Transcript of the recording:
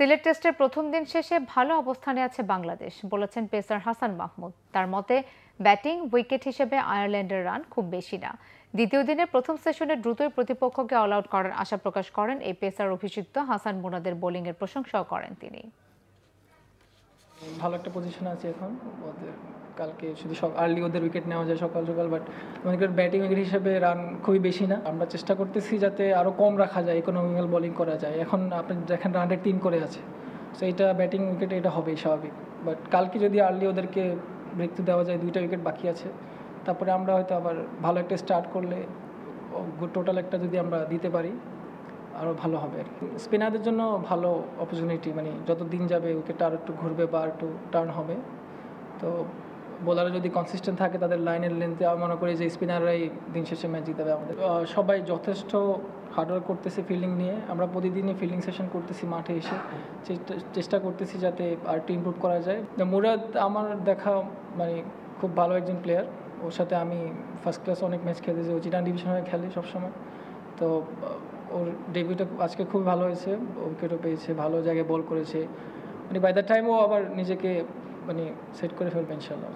সিলেট টেস্টের প্রথম দিন শেষে ভালো অবস্থানে আছে বাংলাদেশ, বলেছেন পেসার হাসান মাহমুদ। তার মতে ব্যাটিং উইকেট হিসেবে আয়ারল্যান্ডের রান খুব বেশি না। দ্বিতীয় দিনের প্রথম সেশনে দ্রুতই প্রতিপক্ষকে অল আউট করার আশা প্রকাশ করেন এই পেসার। অভিষিক্ত হাসান মুনাদের বোলিংয়ের প্রশংসাও করেন তিনি। ভালো একটা পজিশন আছে এখন ওদের। কালকে শুধু আর্লি ওদের উইকেট নেওয়া যায় সকাল সকাল, বাট আমাদের ব্যাটিং উইকেট হিসেবে রান খুবই বেশি না। আমরা চেষ্টা করতেছি যাতে আরও কম রাখা যায়, ইকোনমিক্যাল বোলিং করা যায়। এখন আপনি দেখেন রান রেট 3 করে আছে, সো এইটা ব্যাটিং উইকেটে এটা হবেই স্বাভাবিক। বাট কালকে যদি আর্লি ওদেরকে ব্রেক থ্রু দেওয়া যায়, 2টা উইকেট বাকি আছে, তারপরে আমরা হয়তো আবার ভালো একটা স্টার্ট করলে টোটাল একটা যদি আমরা দিতে পারি আরও ভালো হবে আর কি। স্পিনারদের জন্য ভালো অপরচুনিটি, মানে যত দিন যাবে উইকেটটা আরও একটু ঘুরবে বা একটু টার্ন হবে। তো বোলাররা যদি কনসিস্টেন্ট থাকে তাদের লাইনের লেন্থে, আমি মনে করি যে স্পিনাররাই দিন শেষে ম্যাচ জিতাবে আমাদের। সবাই যথেষ্ট হার্ডওয়ার্ক করতেছে ফিল্ডিং নিয়ে। আমরা প্রতিদিনই ফিল্ডিং সেশন করতেছি মাঠে এসে, চেষ্টা করতেছি যাতে আর একটু ইমপ্রুভ করা যায়। মুরাদ আমার দেখা মানে খুব ভালো একজন প্লেয়ার। ওর সাথে আমি ফার্স্ট ক্লাস অনেক ম্যাচ খেলেছি, ও চিটাগাং ডিভিশনে খেলে সবসময়। তো ওর ডেবিউটা আজকে খুব ভালো হয়েছে, উইকেটও পেয়েছে, ভালো জায়গায় বল করেছে। মানে বাই দ্য টাইম ও আবার নিজেকে মানে সেট করে ফেলবে ইনশাল্লাহ।